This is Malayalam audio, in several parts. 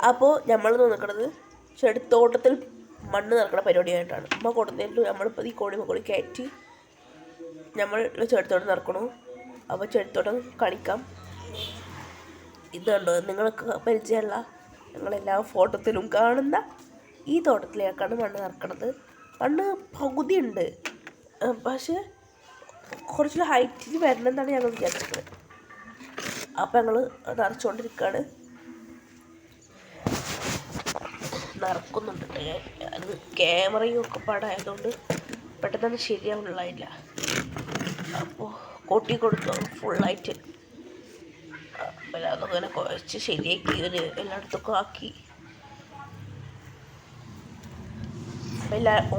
അപ്പോൾ നമ്മൾ നിൽക്കുന്നത് ചെടിത്തോട്ടത്തിൽ മണ്ണ് നിറക്കുന്ന പരിപാടിയായിട്ടാണ്. നമ്മൾ കൊടുത്തിട്ട് നമ്മളിപ്പോൾ ഈ കോഴി കയറ്റി നമ്മൾ ചെടിത്തോട്ടം നിറക്കണു. അപ്പോൾ ചെടിത്തോട്ടം കാണിക്കാം. ഇതുണ്ടോ നിങ്ങൾക്ക് പരിചയമുള്ള ഞങ്ങളെല്ലാ ഫോട്ടോത്തിലും കാണുന്ന ഈ തോട്ടത്തിലേക്കാണ് മണ്ണ് നിറക്കണത്. മണ്ണ് പകുതി ഉണ്ട്, പക്ഷേ കുറച്ച് ഹൈറ്റിൽ വരണമെന്നാണ് ഞങ്ങൾ വിചാരിച്ചത്. അപ്പോൾ ഞങ്ങൾ നിറച്ചുകൊണ്ടിരിക്കുകയാണ്. നിറക്കുന്നുണ്ട്. അത് ക്യാമറയും ഒക്കെ പാടായതുകൊണ്ട് പെട്ടെന്ന് ശരിയാവുന്നില്ല. അപ്പോൾ കൊട്ടി കൊടുത്തു ഫുള്ളായിട്ട്. അപ്പോൾ അതങ്ങനെ കുഴച്ച് ശരിയാക്കി എല്ലായിടത്തൊക്കെ ആക്കി.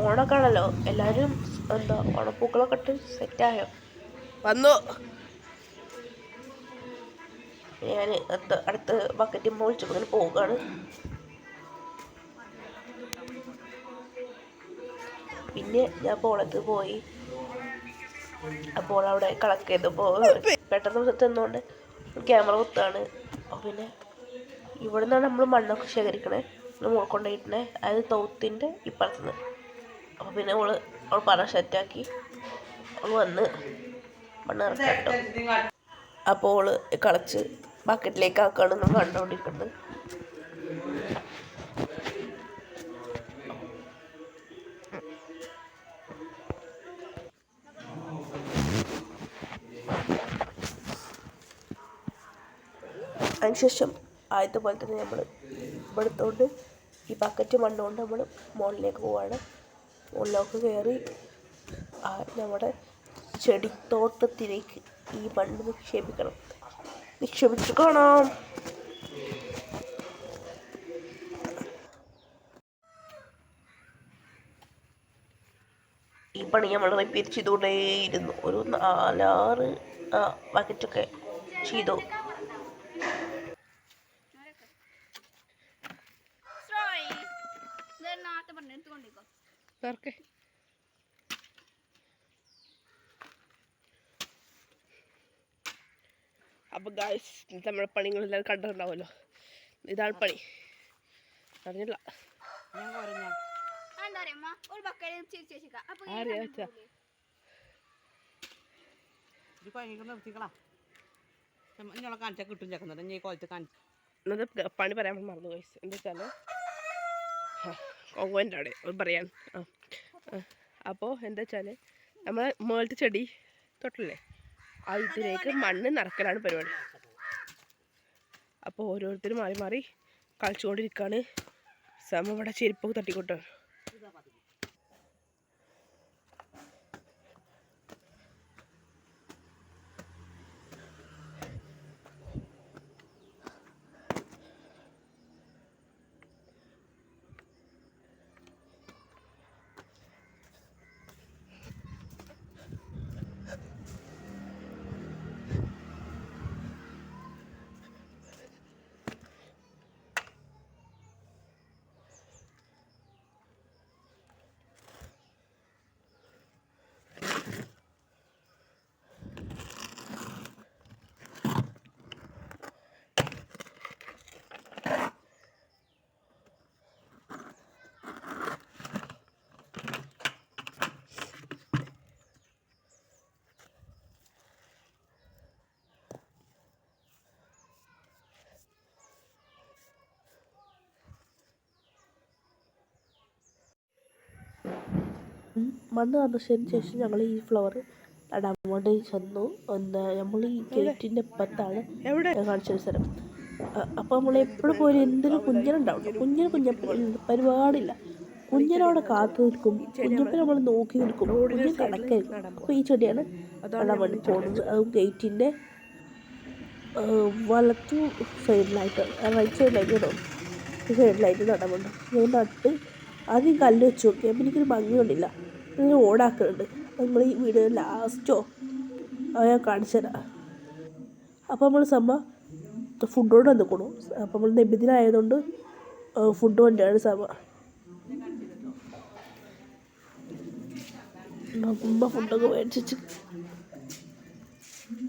ഓണൊക്കെ ആണല്ലോ, എല്ലാവരും ഓണപ്പൂക്കളൊക്കെ ഇട്ട് സെറ്റായോ വന്നു. ഞാൻ അടുത്ത് ബക്കറ്റ് മോളിച്ചു ഇങ്ങനെ പോവുകയാണ്. പിന്നെ ഞാൻ പോളത്ത് പോയി. അപ്പോൾ അവിടെ കളക്ട് ചെയ്തപ്പോൾ പെട്ടെന്ന് ചെന്നുകൊണ്ട് ക്യാമറ കുത്താണ്. അപ്പോൾ പിന്നെ ഇവിടെ നിന്നാണ് നമ്മൾ മണ്ണൊക്കെ ശേഖരിക്കണേ, നമ്മൾ കൊണ്ടുപോയിട്ടേ, അതായത് തൗത്തിൻ്റെ ഇപ്പുറത്തുനിന്ന്. അപ്പോൾ പിന്നെ അവൾ പറ സെറ്റാക്കി അവൾ വന്ന് മണ്ണ് ഇറക്കാട്ടോ. അപ്പോൾ അവൾ കളച്ച് ബക്കറ്റിലേക്ക് ആക്കുകയാണ് നമ്മൾ കണ്ടുകൊണ്ടിരിക്കുന്നത്. അതിനുശേഷം ആദ്യത്തെ തന്നെ നമ്മൾ ഇവിടുത്തോണ്ട് ഈ ബക്കറ്റ് മണ്ണുകൊണ്ട് നമ്മൾ മുകളിലേക്ക് പോവാണ്. മുകളിലേക്ക് കയറി നമ്മുടെ ചെടിത്തോട്ടത്തിലേക്ക് ഈ മണ്ണ് നിക്ഷേപിച്ചു കാണാം. ഈ പണി നമ്മൾ റിപ്പീറ്റ് ചെയ്തുകൊണ്ടേയിരുന്നു. ഒരു 4-6 ബക്കറ്റൊക്കെ ചെയ്തു. അപ്പോൾ ഗായ്സ്, നമ്മുടെ പണികളെല്ലാം കണ്ടിട്ടുണ്ടാവുമല്ലോ. ഇതാണ് പണി. അറിഞ്ഞില്ല പണി പറയാൻ മറന്നു ഗായ്സ്. എന്താ വെച്ചാൽ കൊങ്ങോൻ്റെ അവിടെ പറയാൻ. അപ്പോൾ എന്താ വെച്ചാൽ നമ്മൾ മുകളിലത്തെ ചെടി തൊട്ടില്ലേ, ഇതിലേക്ക് മണ്ണ് നിറക്കലാണ് പരിപാടി. അപ്പോൾ ഓരോരുത്തരും മാറി മാറി കളിച്ചുകൊണ്ടിരിക്കുകയാണ്. സമ ഇവിടെ ചെരുപ്പൊക്കെ തട്ടിക്കൊട്ടാണ്. മണ്ണ് നിറച്ചതിന് ശേഷം ഞങ്ങൾ ഈ ഫ്ലവർ നടാൻ വേണ്ടി ചെന്നു. നമ്മൾ ഈ ഗേറ്റിൻ്റെ ഇപ്പത്താണ് കാണിച്ചൊരു സ്ഥലം. അപ്പോൾ നമ്മൾ എപ്പോഴും പോലും എന്തൊരു കുഞ്ഞനുണ്ടാവും, കുഞ്ഞൻ പരിപാടില്ല. കുഞ്ഞനവിടെ കാത്തു നിൽക്കും, കുഞ്ഞപ്പം നമ്മൾ നോക്കി നിൽക്കും, കുഞ്ഞൻ കണക്കായിരിക്കും. അപ്പോൾ ഈ ചെടിയാണ് നടാൻ വേണ്ടി പോകുന്നത്. അതും ഗേറ്റിൻ്റെ വലത്തു സൈഡിലായിട്ട്, റൈറ്റ് സൈഡിലായിട്ട് ഇടും, ഈ സൈഡിലായിട്ട് നടാൻ വേണ്ടി. ഞാൻ നട്ട് ആദ്യം കല്ല് വെച്ച് നോക്കി. അപ്പം എനിക്കൊരു ഭംഗി കൊണ്ടില്ല, ഞാൻ ഓടാക്കുന്നുണ്ട്. നമ്മൾ ഈ വീഡിയോ ലാസ്റ്റോ ഞാൻ കാണിച്ചു തരാം. അപ്പോൾ നമ്മൾ ഫുഡ് കൊണ്ട് വന്നിക്കണു. അപ്പോൾ നമ്മൾ നബിദിനായതുകൊണ്ട് ഫുഡ് കൊണ്ടാണ് അമ്മ ഫുഡൊക്കെ മേടിച്ചു.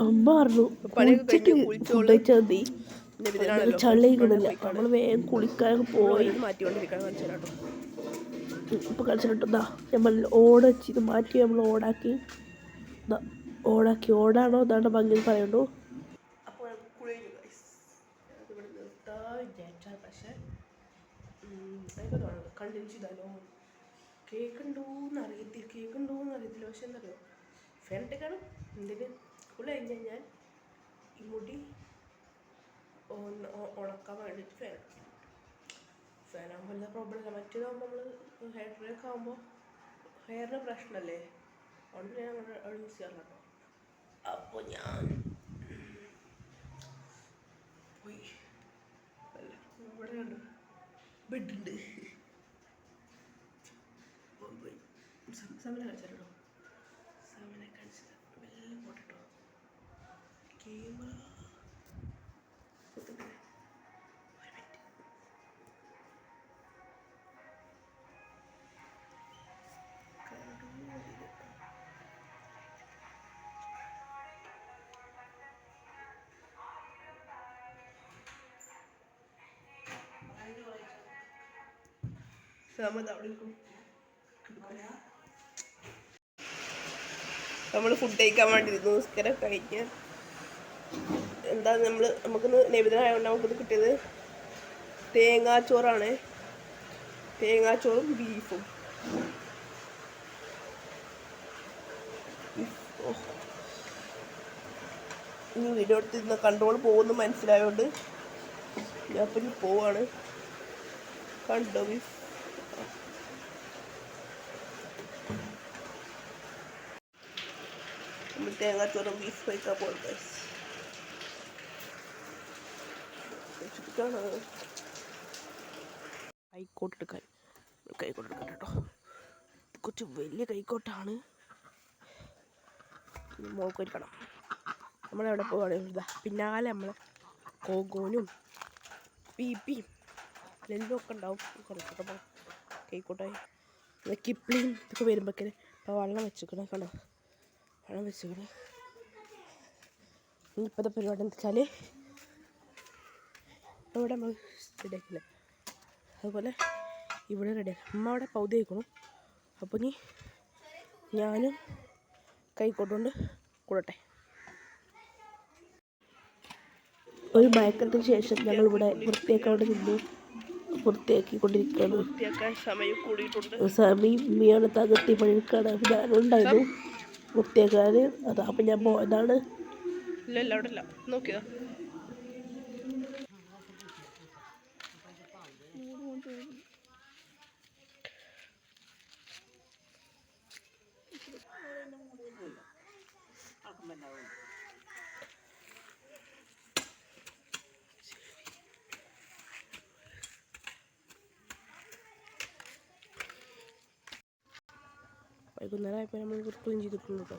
അമ്മ പറഞ്ഞു ഫുഡ് കഴിച്ചാൽ മതി, ചളിക്കുന്നില്ല. നമ്മൾ വേഗം കുളിക്കാൻ പോയി മാറ്റിക്കൊണ്ടിരിക്കാൻ മനസ്സിലാട്ടോ. ഇപ്പം കളിച്ചിട്ടുണ്ടാ നമ്മൾ ഓട് വെച്ച് ഇത് മാറ്റി നമ്മൾ ഓടാക്കി ഓടാണോ അതാണ് ഭംഗി പറയണ്ടു. അപ്പോൾ ഇവിടെ നിർത്താൻ വിചാരിച്ചാൽ പക്ഷേ എനിക്ക് തോന്നുന്നു കണ്ടിന്യൂ ചെയ്താലോ കേൾക്കണ്ടോന്ന് അറിയത്തില്ല. പക്ഷെ എന്താ പറയുക ഫാൻ ഇട്ടേക്കാണ് എന്തിന് കുളി കഴിഞ്ഞ് കഴിഞ്ഞാൽ ഈ മുടി ഉണക്കാൻ വേണ്ടിയിട്ട് ഫാനാകുമ്പോൾ എല്ലാ പ്രോബ്ലം ഇല്ല. മറ്റേതാകുമ്പോൾ നമ്മൾ ഹെയർ ഡ്രൈക്ക് ആകുമ്പോൾ ഹെയറിന് പ്രശ്നമല്ലേ, അതുകൊണ്ട് ഞാൻ അവിടെ യൂസ് ചെയ്യാറില്ല കേട്ടോ. അപ്പോൾ ഞാൻ പോയി ഇവിടെ ഉണ്ട് ബെഡുണ്ട് പോയി സമയം കാണിച്ചാലോ സമയം കാണിച്ചത് വെള്ളം പോട്ടോ ക്യാമറ നമ്മൾ ഫുഡ് കഴിക്കാൻ വേണ്ടി നിസ്കാരം കഴിഞ്ഞ് എന്താ നമുക്കിന്ന് നബിദിനായതുകൊണ്ട് നമുക്കിത് കിട്ടിയത് തേങ്ങാച്ചോറാണ്. തേങ്ങാച്ചോറും ബീഫും. ഇനി വീഡിയോ എടുത്തിരുന്ന കൺട്രോൾ പോകുന്നു മനസ്സിലായതുകൊണ്ട് ഞാൻ അപ്പം ഇനി പോവാണ്. കണ്ടോ ബീഫ് തേങ്ങാച്ചോറും ബീഫ് കഴിക്കാൻ പോകുന്നത് കൈക്കോട്ടെടുക്കാൻ കേട്ടോ. കുറച്ച് വലിയ കൈക്കോട്ടാണ്. മോക്കൊരിക്കണം. നമ്മളെവിടെ പോവുകയാണെങ്കിൽ പിന്നാലെ നമ്മളെ കോഗോനും പീപ്പിയും നെല്ലും ഒക്കെ ഉണ്ടാവും. കുറച്ചൊക്കെ കൈക്കോട്ടായി കിപ്ലിയും ഇതൊക്കെ വരുമ്പോഴേക്കിന് ഇപ്പോൾ വെള്ളം വെച്ചിക്കണം. കണ്ടോ വെള്ളം വെച്ചിക്കണം. ഇപ്പോഴത്തെ പരിപാടി എന്താ വെച്ചാൽ ഇവിടെ നമ്മൾ റെഡിയാക്കില്ലേ അതുപോലെ ഇവിടെ റെഡിയാക്കി അമ്മ അവിടെ പൗതി വയ്ക്കണം. അപ്പോൾ ഇനി ഞാനും കൈക്കോട്ടുകൊണ്ട് കൂടട്ടെ. ഒരു മയക്കത്തിന് ശേഷം ഞങ്ങളിവിടെ വൃത്തിയാക്കാണ്ട് നിന്ന് വൃത്തിയാക്കിക്കൊണ്ടിരിക്കുകയാണ്. സമയം ഉമ്മയാണ് തകർത്തി പണിയെടുക്കുകയാണ്. ഞാനുണ്ടായിരുന്നു വൃത്തിയാക്കാൻ. അപ്പം ഞാൻ പോയതാണ്. നോക്കിയോ വൈകുന്നേരം ആയപ്പോൾ നമ്മൾ ക്ലീൻ ചെയ്തിട്ടുണ്ട് കേട്ടോ.